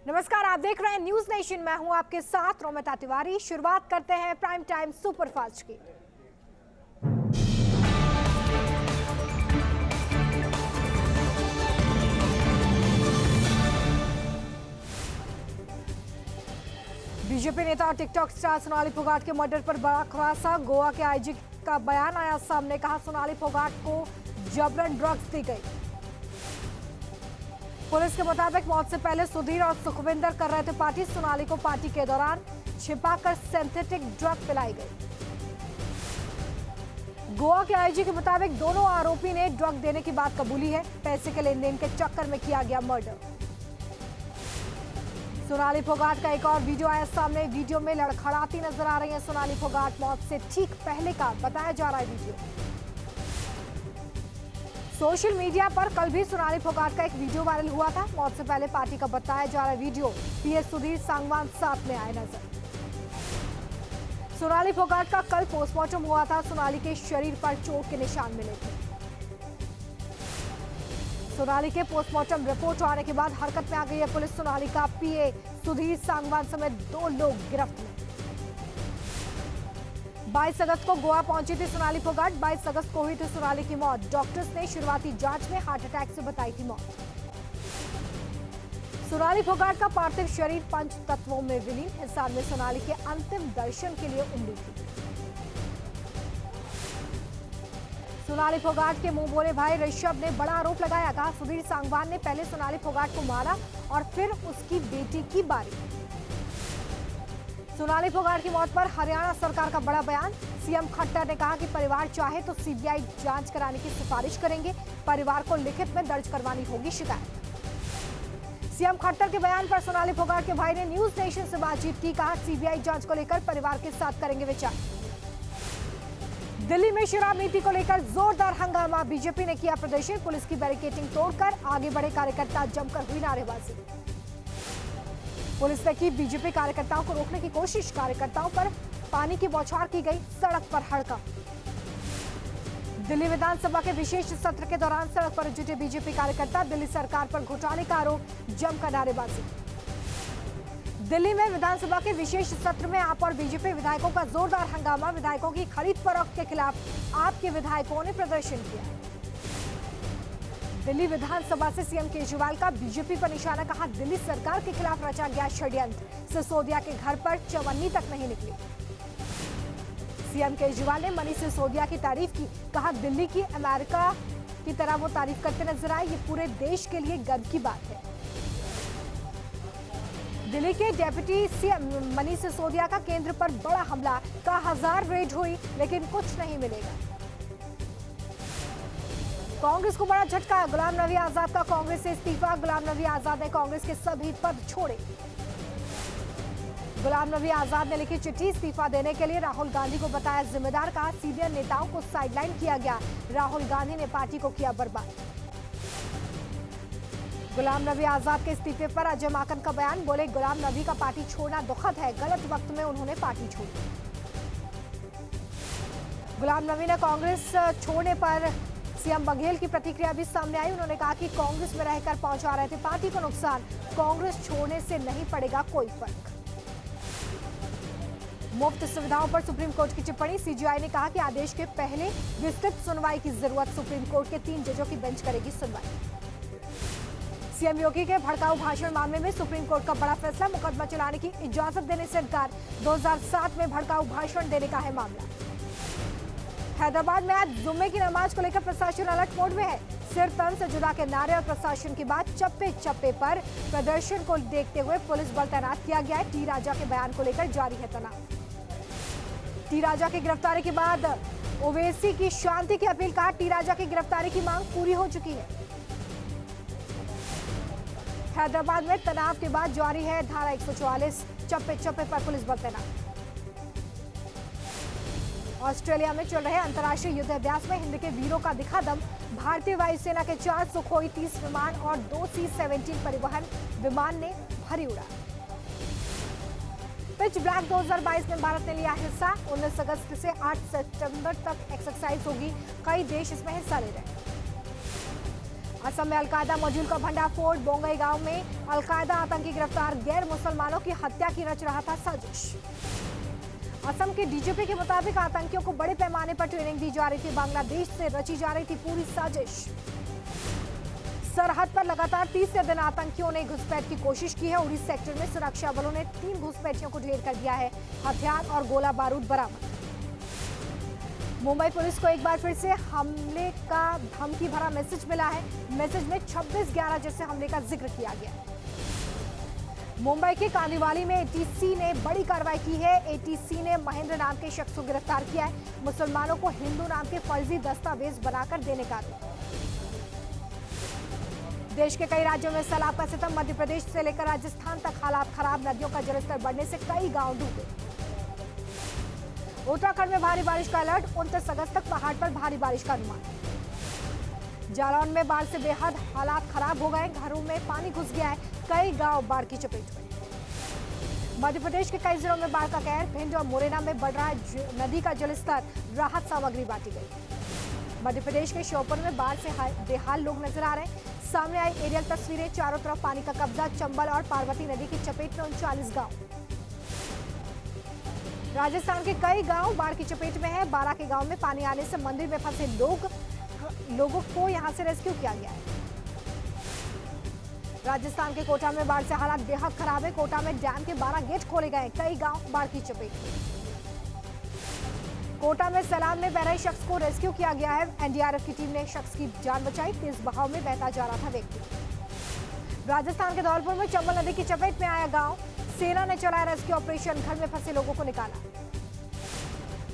नमस्कार, आप देख रहे हैं न्यूज नेशन। मैं हूं आपके साथ रोमिता तिवारी। शुरुआत करते हैं प्राइम टाइम सुपरफास्ट की। बीजेपी नेता और टिकटॉक स्टार सोनाली फोगाट के मर्डर पर बड़ा खुलासा। गोवा के आईजी का बयान आया सामने। कहा सोनाली फोगाट को जबरन ड्रग्स दी गई। पुलिस के मुताबिक मौत से पहले सुधीर और सुखविंदर कर रहे थे पार्टी। सोनाली को पार्टी के दौरान छिपाकर सिंथेटिक ड्रग पिलाई गई। गोवा के आईजी के मुताबिक दोनों आरोपी ने ड्रग देने की बात कबूली है। पैसे के लेन देन के चक्कर में किया गया मर्डर। सोनाली फोगाट का एक और वीडियो आया सामने। वीडियो में लड़खड़ाती नजर आ रही है सोनाली फोगाट। मौत से ठीक पहले का बताया जा रहा है वीडियो। सोशल मीडिया पर कल भी सोनाली फोगाट का एक वीडियो वायरल हुआ था। मौत से पहले पार्टी का बताया जा रहा है वीडियो। पीएस सुधीर सांगवान साथ में आए नजर। सोनाली फोगाट का कल पोस्टमार्टम हुआ था। सोनाली के शरीर पर चोट के निशान मिले थे। सोनाली के पोस्टमार्टम रिपोर्ट आने के बाद हरकत में आ गई है पुलिस। सोनाली का पीए सुधीर सांगवान समेत 2 लोग गिरफ्त में। 22 अगस्त को गोवा पहुंची थी सोनाली फोगाट। 22 अगस्त को हुई थी सोनाली की मौत। डॉक्टर्स ने शुरुआती जांच में हार्ट अटैक से बताई थी मौत। सोनाली फोगाट का पार्थिव शरीर पंच तत्वों में विलीन। हिसार में सोनाली के अंतिम दर्शन के लिए उमड़ी थी। सोनाली फोगाट के मुंह बोले भाई ऋषभ ने बड़ा आरोप लगाया। कहा सुधीर सांगवान ने पहले सोनाली फोगाट को मारा और फिर उसकी बेटी की बारी। सोनाली फोगाट की मौत पर हरियाणा सरकार का बड़ा बयान। सीएम खट्टर ने कहा कि परिवार चाहे तो सीबीआई जांच कराने की सिफारिश करेंगे। परिवार को लिखित में दर्ज करवानी होगी शिकायत। सीएम खट्टर के बयान पर सोनाली फोगाट के भाई ने न्यूज नेशन से बातचीत की। कहा सीबीआई जांच को लेकर परिवार के साथ करेंगे विचार। दिल्ली में शराब नीति को लेकर जोरदार हंगामा। बीजेपी ने किया प्रदर्शन। पुलिस की बैरिकेडिंग तोड़कर आगे बढ़े कार्यकर्ता। जमकर हुई नारेबाजी। पुलिस ने की बीजेपी कार्यकर्ताओं को रोकने की कोशिश। कार्यकर्ताओं पर पानी की बौछार की गई। सड़क पर हड़कंप। दिल्ली विधानसभा के विशेष सत्र के दौरान सड़क पर जुटे बीजेपी कार्यकर्ता। दिल्ली सरकार पर घोटाले का आरोप। जमकर नारेबाजी। दिल्ली में विधानसभा के विशेष सत्र में आप और बीजेपी विधायकों का जोरदार हंगामा। विधायकों की खरीद फरोख्त के खिलाफ आप के विधायकों ने प्रदर्शन किया। दिल्ली विधानसभा से सीएम केजरीवाल का बीजेपी पर निशाना। कहा दिल्ली सरकार के खिलाफ रचा गया षड्यंत्र। सिसोदिया के घर पर चवन्नी तक नहीं निकली। सीएम केजरीवाल ने मनीष सिसोदिया की तारीफ की। कहा दिल्ली की अमेरिका की तरह वो तारीफ करते नजर आए। ये पूरे देश के लिए गर्व की बात है। दिल्ली के डेप्यूटी सीएम मनीष सिसोदिया का केंद्र पर बड़ा हमला। का 1000 रेड हुई लेकिन कुछ नहीं मिलेगा। कांग्रेस को बड़ा झटका। गुलाम नबी आजाद का कांग्रेस से इस्तीफा। गुलाम नबी आजाद ने कांग्रेस के सभी पद छोड़े। गुलाम नबी आजाद ने लिखी चिट्ठी। इस्तीफा देने के लिए राहुल गांधी को बताया जिम्मेदार। कहा सीनियर नेताओं को साइडलाइन किया गया। राहुल गांधी ने पार्टी को किया बर्बाद। गुलाम नबी आजाद के इस्तीफे पर अजय माकन का बयान। बोले गुलाम नबी का पार्टी छोड़ना दुखद है। गलत वक्त में उन्होंने पार्टी छोड़ी। गुलाम नबी ने कांग्रेस छोड़ने पर सीएम बघेल की प्रतिक्रिया भी सामने आई। उन्होंने कहा कि कांग्रेस में रहकर पहुंचा रहे थे पार्टी को नुकसान। कांग्रेस छोड़ने से नहीं पड़ेगा कोई फर्क। मुफ्त सुविधाओं पर सुप्रीम कोर्ट की टिप्पणी। सीजीआई ने कहा कि आदेश के पहले विस्तृत सुनवाई की जरूरत। सुप्रीम कोर्ट के 3 जजों की बेंच करेगी सुनवाई। सीएम योगी के भड़काऊ भाषण मामले में सुप्रीम कोर्ट का बड़ा फैसला। मुकदमा चलाने की इजाजत देने से इनकार। 2007 में भड़काऊ भाषण देने का है मामला। हैदराबाद में आज जुम्मे की नमाज को लेकर प्रशासन अलर्ट मोड में है। सिर तन से जुदा के नारे और प्रशासन की बात। चप्पे चप्पे पर प्रदर्शन को देखते हुए पुलिस बल तैनात किया गया है। टी राजा के बयान को लेकर जारी है तनाव। टी राजा की गिरफ्तारी के बाद ओवैसी की शांति की अपील। कहा टी राजा की गिरफ्तारी की मांग पूरी हो चुकी है। हैदराबाद में तनाव के बाद जारी है धारा 144। चप्पे चप्पे पर पुलिस बल तैनात। ऑस्ट्रेलिया में चल रहे अंतर्राष्ट्रीय युद्ध अभ्यास में हिंद के वीरों का दिखा दम। भारतीय वायुसेना के 4 सुखोई 30 विमान और 2 C-17 परिवहन विमान ने भरी उड़ा। पिच ब्लैक 2022 में भारत ने लिया हिस्सा। 19 अगस्त से 8 सितंबर तक एक्सरसाइज होगी। कई देश इसमें हिस्सा ले रहे हैं। असम में अलकायदा मॉड्यूल का भंडाफोड़, बोंगई गांव में अलकायदा आतंकी गिरफ्तार, गैर मुसलमानों की हत्या की रच रहा था साजिश। असम के डीजीपी के मुताबिक आतंकियों को बड़े पैमाने पर ट्रेनिंग दी जा रही थी, बांग्लादेश से रची जा रही थी पूरी साजिश। सरहद पर लगातार तीसरे दिन आतंकियों ने घुसपैठ की कोशिश की है। उड़ी सेक्टर में सुरक्षा बलों ने 3 घुसपैठियों को ढेर कर दिया है, हथियार और गोला बारूद बरामद। मुंबई पुलिस को एक बार फिर से हमले का धमकी भरा मैसेज मिला है। मैसेज में 26/11 जैसे हमले का जिक्र किया गया है। मुंबई के कांदीवाली में एटीसी ने बड़ी कार्रवाई की है। एटीसी ने महेंद्र नाम के शख्स को गिरफ्तार किया है। मुसलमानों को हिंदू नाम के फर्जी दस्तावेज बनाकर देने का आरोप। देश के कई राज्यों में सैलाब का सितम, मध्य प्रदेश से लेकर राजस्थान तक हालात खराब। नदियों का जलस्तर बढ़ने से कई गांव डूबे। उत्तराखंड में भारी बारिश का अलर्ट, 29 अगस्त तक पहाड़ पर भारी बारिश का अनुमान। जालौन में बाढ़ से बेहद हालात खराब हो गए, घरों में पानी घुस गया है, कई गांव बाढ़ की चपेट में। मध्य प्रदेश के कई जिलों में बाढ़ का कहर, भिंड और मुरैना में बढ़ रहा है नदी का जलस्तर, राहत सामग्री बांटी गई। मध्य प्रदेश के श्योपुर में बाढ़ से बेहाल लोग नजर आ रहे हैं। सामने आई एरियल तस्वीरें, चारों तरफ पानी का कब्जा। चंबल और पार्वती नदी की चपेट में 39 गांव। राजस्थान के कई गांव बाढ़ की चपेट में है। 12 के गांव में पानी आने से मंदिर में फंसे लोगों को यहां से रेस्क्यू किया गया है। राजस्थान के कोटा में बाढ़ से हालात बेहद खराब है। कोटा में डैम के 12 गेट खोले गए, कई गांव बाढ़ की चपेट में। कोटा में सैलाब में बह रहे शख्स को रेस्क्यू किया गया है। एनडीआरएफ की टीम ने शख्स की जान बचाई, तेज बहाव में बहता जा रहा था व्यक्ति। राजस्थान के धौलपुर में चंबल नदी की चपेट में आया गांव, सेना ने चलाया रेस्क्यू ऑपरेशन, घर में फंसे लोगों को निकाला।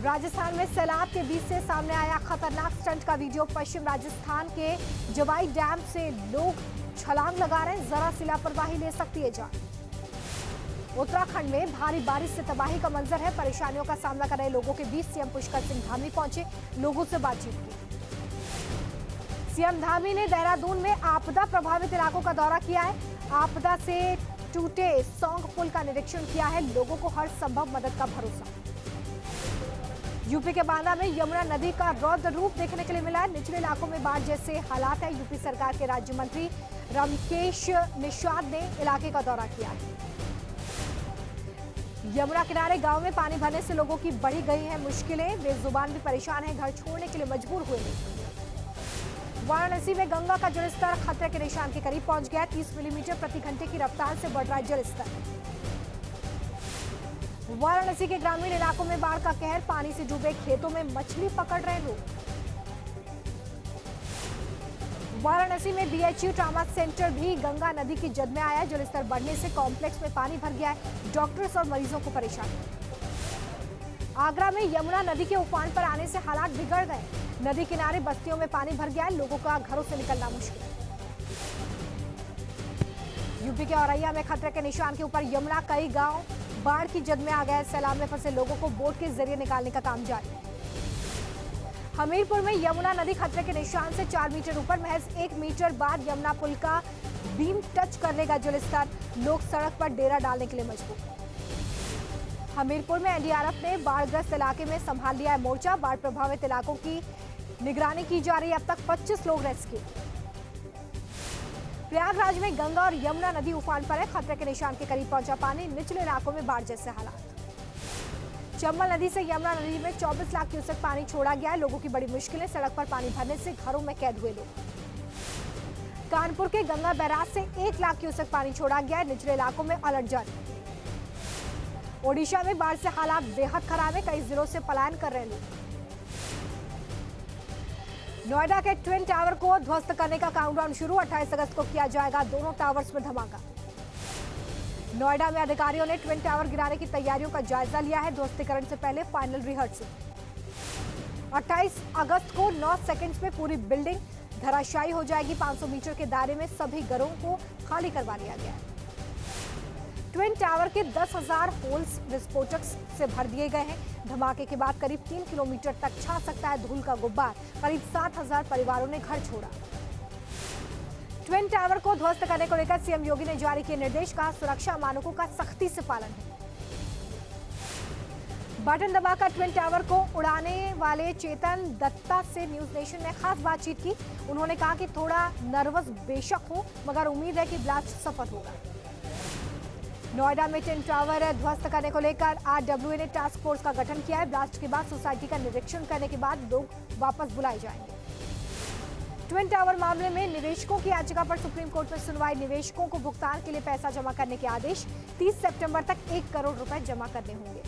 राजस्थान में सैलाब के बीच से सामने आया खतरनाक स्टंट का वीडियो। पश्चिम राजस्थान के जवाई डैम से लोग छलांग लगा रहे हैं, जरा सी लापरवाही ले सकती है जान। उत्तराखंड में भारी बारिश से तबाही का मंजर है। परेशानियों का सामना कर रहे लोगों के बीच सीएम पुष्कर सिंह धामी पहुंचे, लोगों से बातचीत की। सीएम धामी ने देहरादून में आपदा प्रभावित इलाकों का दौरा किया है। आपदा से टूटे सौंग पुल का निरीक्षण किया है, लोगों को हर संभव मदद का भरोसा। यूपी के बांदा में यमुना नदी का रौद्र रूप देखने के लिए मिला है। निचले इलाकों में बाढ़ जैसे हालात है। यूपी सरकार के राज्य मंत्री रमकेश निषाद ने इलाके का दौरा किया है। यमुना किनारे गांव में पानी भरने से लोगों की बढ़ी गई है मुश्किलें, बेजुबान भी परेशान हैं, घर छोड़ने के लिए मजबूर हुए लोग। वाराणसी में गंगा का जलस्तर खतरे के निशान के करीब पहुंच गया। 30 मिलीमीटर प्रति घंटे की रफ्तार से बढ़ रहा है जलस्तर। वाराणसी के ग्रामीण इलाकों में बाढ़ का कहर, पानी से डूबे खेतों में मछली पकड़ रहे लोग। वाराणसी में बीएचयू ट्रामा सेंटर भी गंगा नदी की जद में आया है। जलस्तर बढ़ने से कॉम्प्लेक्स में पानी भर गया है, डॉक्टर्स और मरीजों को परेशानी। आगरा में यमुना नदी के उफान पर आने से हालात बिगड़ गए। नदी किनारे बस्तियों में पानी भर गया है, लोगों का घरों से निकलना मुश्किल है। यूपी के औरैया में खतरे के निशान के ऊपर यमुना, कई गांव बाढ़ की जद में आ गए। सैलाब में फंसे लोगों को बोट के जरिए निकालने का काम जारी है। हमीरपुर में यमुना नदी खतरे के निशान से 4 मीटर ऊपर, महज 1 मीटर बाद यमुना पुल का बीम टच कर लेगा जलस्तर, लोग सड़क पर डेरा डालने के लिए मजबूर। हमीरपुर में एनडीआरएफ ने बाढ़ग्रस्त इलाके में संभाल लिया है मोर्चा। बाढ़ प्रभावित इलाकों की निगरानी की जा रही है। अब तक 25 लोग रेस्क्यू। प्रयागराज में गंगा और यमुना नदी उफान पर है। खतरे के निशान के करीब पहुंचा पानी, निचले इलाकों में बाढ़ जैसे हालात। चंबल नदी से यमुना नदी में 24 लाख क्यूसेक पानी छोड़ा गया है, लोगों की बड़ी मुश्किलें। सड़क पर पानी भरने से घरों में कैद हुए लोग। कानपुर के गंगा बैराज से 1 लाख क्यूसेक पानी छोड़ा गया है, निचले इलाकों में अलर्ट जारी। ओडिशा में बाढ़ से हालात बेहद खराब है, कई जिलों से पलायन कर रहे लोग। नोएडा के ट्विन टावर को ध्वस्त करने का काउंटडाउन शुरू, 28 अगस्त को किया जाएगा दोनों टावर्स में धमाका। नोएडा में अधिकारियों ने ट्विन टावर गिराने की तैयारियों का जायजा लिया है। ध्वस्तीकरण से पहले फाइनल रिहर्सल। 28 अगस्त को 9 सेकंड्स में पूरी बिल्डिंग धराशायी हो जाएगी। 500 मीटर के दायरे में सभी घरों को खाली करवा लिया गया है। ट्विन टावर के 10,000 होल्स विस्फोटक से भर दिए गए हैं। धमाके के बाद करीब 3 किलोमीटर तक छा सकता है धूल का गुब्बार। करीब 7,000 परिवारों ने घर छोड़ा। ट्विन टावर को ध्वस्त करने को लेकर सीएम योगी ने जारी किए निर्देश, कहा सुरक्षा मानकों का सख्ती से पालन है। बटन दबाकर ट्विन टावर को उड़ाने वाले चेतन दत्ता से न्यूज नेशन ने खास बातचीत की। उन्होंने कहा कि थोड़ा नर्वस बेशक हो, मगर उम्मीद है कि ब्लास्ट सफल होगा। नोएडा में ट्विन टावर ध्वस्त करने को लेकर आरडब्ल्यूए ने टास्क फोर्स का गठन किया है। ब्लास्ट के बाद सोसाइटी का निरीक्षण करने के बाद लोग वापस बुलाए जाएंगे। ट्विन टावर मामले में निवेशकों की याचिका पर सुप्रीम कोर्ट में सुनवाई। निवेशकों को भुगतान के लिए पैसा जमा करने के आदेश। 30 सितंबर तक 1 करोड़ रुपए जमा करने होंगे।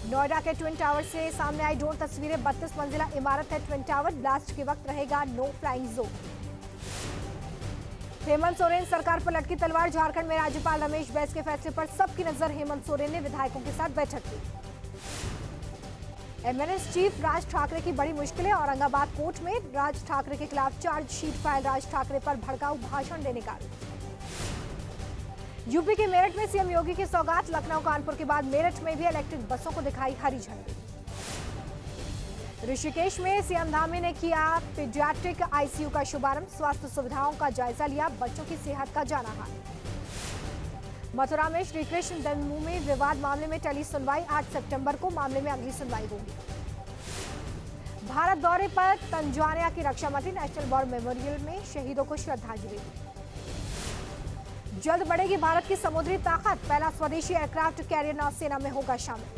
नोएडा के ट्विन टावर से सामने आई ड्रोन तस्वीरें। 32 मंजिला इमारत है ट्विन टावर। ब्लास्ट के वक्त रहेगा no flying zone. Hemant Soren सरकार पर लटकी तलवार। झारखंड में राज्यपाल रमेश बैस के फैसले पर सबकी नजर। हेमंत सोरेन ने विधायकों के साथ बैठक की। एमएनएस चीफ राज ठाकरे की बड़ी मुश्किलें। औरंगाबाद कोर्ट में राज ठाकरे के खिलाफ चार्जशीट फाइल। राज ठाकरे पर भड़काऊ भाषण देने का। यूपी के मेरठ में सीएम योगी की सौगात। लखनऊ कानपुर के बाद मेरठ में भी इलेक्ट्रिक बसों को दिखाई हरी झंडी। ऋषिकेश में सीएम धामी ने किया पीडियाट्रिक आईसीयू का शुभारंभ। स्वास्थ्य सुविधाओं का जायजा लिया। बच्चों की सेहत का जाना हाल। मथुरा में श्री कृष्ण जन्मभूमि विवाद मामले में टली सुनवाई। 8 सितंबर को मामले में अगली सुनवाई होगी। भारत दौरे पर तंजानिया की रक्षा मंत्री। नेशनल वॉर मेमोरियल में शहीदों को श्रद्धांजलि। जल्द बढ़ेगी भारत की समुद्री ताकत। पहला स्वदेशी एयरक्राफ्ट कैरियर नौसेना में होगा शामिल।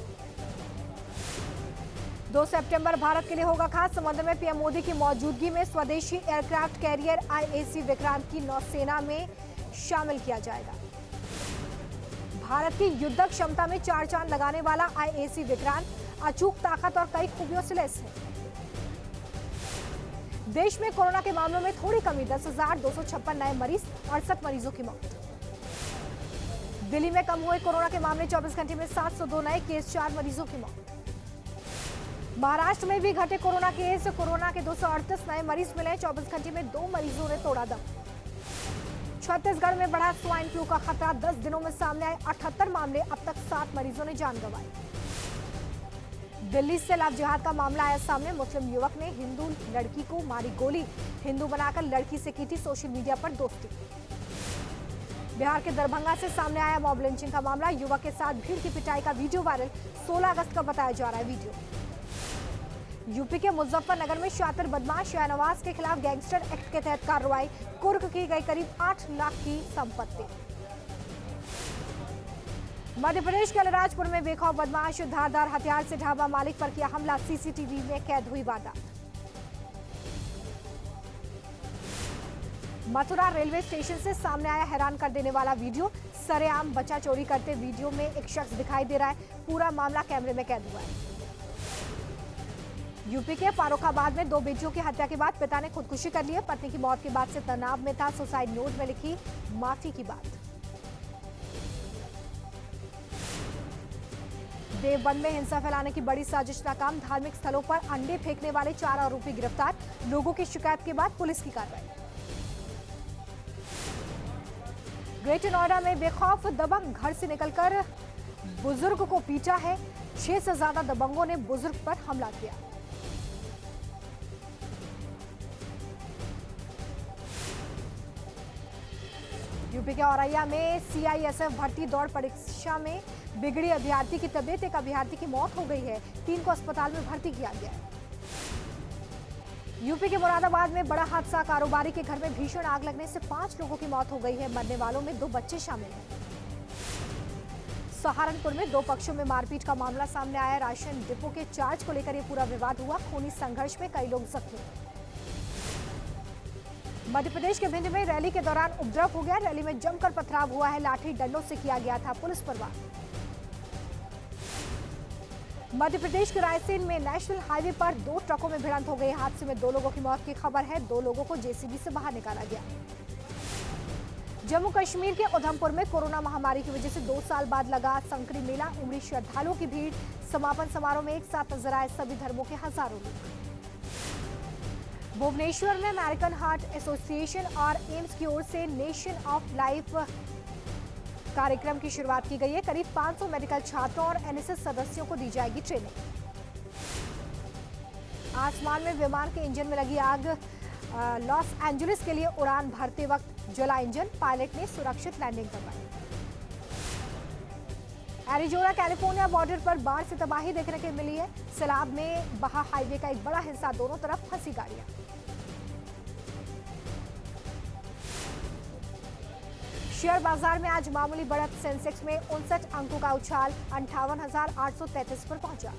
2 सितंबर भारत के लिए होगा खास। समुद्र में पीएम मोदी की मौजूदगी में स्वदेशी एयरक्राफ्ट कैरियर आईएसी विक्रांत की नौसेना में शामिल किया जाएगा। भारत की युद्ध क्षमता में 4 चांद लगाने वाला आईएसी विक्रांत अचूक ताकत और कई खूबियों से लैस है। देश में कोरोना के मामलों में थोड़ी कमी। 10,256 नए मरीज। 68 मरीजों की मौत। दिल्ली में कम हुए कोरोना के मामले। 24 घंटे में 702 नए केस। 4 मरीजों की मौत। महाराष्ट्र में भी घटे कोरोना केस। कोरोना के 238 नए मरीज मिले। 24 घंटे में 2 मरीजों ने तोड़ा दम। छत्तीसगढ़ में बढ़ा स्वाइन फ्लू का खतरा। 10 दिनों में सामने आए 78 मामले। अब तक 7 मरीजों ने जान गंवाई। दिल्ली से लव जिहाद का मामला आया सामने। मुस्लिम युवक ने हिंदू लड़की को मारी गोली। हिंदू बनाकर लड़की से की थी सोशल मीडिया पर दोस्ती। बिहार के दरभंगा से सामने आया मॉब लिंचिंग का मामला। युवक के साथ भीड़ की पिटाई का वीडियो वायरल। 16 अगस्त का बताया जा रहा है वीडियो। यूपी के मुजफ्फरनगर में शातिर बदमाश शाहनवाज के खिलाफ गैंगस्टर एक्ट के तहत कार्रवाई। कुर्क की गई करीब 8 लाख की संपत्ति। मध्य प्रदेश के अलीराजपुर में बेखौफ बदमाश धारदार हथियार से ढाबा मालिक पर किया हमला। सीसीटीवी में कैद हुई वारदात। मथुरा रेलवे स्टेशन से सामने आया हैरान कर देने वाला वीडियो। सरेआम बच्चा चोरी करते वीडियो में एक शख्स दिखाई दे रहा है। पूरा मामला कैमरे में कैद हुआ है। यूपी के फारुखाबाद में 2 बेटियों की हत्या के बाद पिता ने खुदकुशी कर ली है। पत्नी की मौत के बाद से तनाव में था। सुसाइड नोट में लिखी माफी की बात। देवबंद में हिंसा फैलाने की बड़ी साजिश नाकाम। धार्मिक स्थलों पर अंडे फेंकने वाले 4 आरोपी गिरफ्तार। लोगों की शिकायत के बाद पुलिस की कार्रवाई। ग्रेटर नोएडा में बेखौफ दबंग घर से निकलकर बुजुर्ग को पीटा है। 6 से ज्यादा दबंगों ने बुजुर्ग पर हमला किया। यूपी के औरैया में सीआईएसएफ भर्ती दौड़ परीक्षा में बिगड़ी अभ्यर्थी की तबीयत। एक अभ्यर्थी की मौत हो गई है। 3 को अस्पताल में भर्ती किया गया है। यूपी के मुरादाबाद में बड़ा हादसा। कारोबारी के घर में भीषण आग लगने से 5 लोगों की मौत हो गई है। मरने वालों में 2 बच्चे शामिल हैं। सहारनपुर में 2 पक्षों में मारपीट का मामला सामने आया। राशन डिपो के चार्ज को लेकर यह पूरा विवाद हुआ। खूनी संघर्ष में कई लोग जख्मी। मध्य प्रदेश के भिंड में रैली के दौरान उपद्रव हो गया। रैली में जमकर पथराव हुआ है। लाठी डंडों से किया गया था पुलिस पर वार। मध्य प्रदेश के रायसेन में नेशनल हाईवे पर 2 ट्रकों में भिड़ंत हो गई। हादसे में 2 लोगों की मौत की खबर है। 2 लोगों को जेसीबी से बाहर निकाला गया। जम्मू कश्मीर के उधमपुर में कोरोना महामारी की वजह से 2 साल बाद लगा संकरी मेला। उमड़ी श्रद्धालुओं की भीड़। समापन समारोह में एक साथ नजर आए सभी धर्मों के हजारों लोग। भुवनेश्वर में अमेरिकन हार्ट एसोसिएशन और एम्स की ओर से नेशन ऑफ लाइफ कार्यक्रम की शुरुआत की गई है। करीब 500 मेडिकल छात्रों और एनएसएस सदस्यों को दी जाएगी ट्रेनिंग। आसमान में विमान के इंजन में लगी आग। लॉस एंजलिस के लिए उड़ान भरते वक्त जला इंजन। पायलट ने सुरक्षित लैंडिंग करवाई। एरिजोना कैलिफोर्निया बॉर्डर पर बाढ़ से तबाही देखने को मिली है। सैलाब में बहा हाईवे का एक बड़ा हिस्सा, दोनों तरफ फंसी गाड़ियां। शेयर बाजार में आज मामूली बढ़त, सेंसेक्स में 59 अंकों का उछाल 58,833 पर पहुंचा।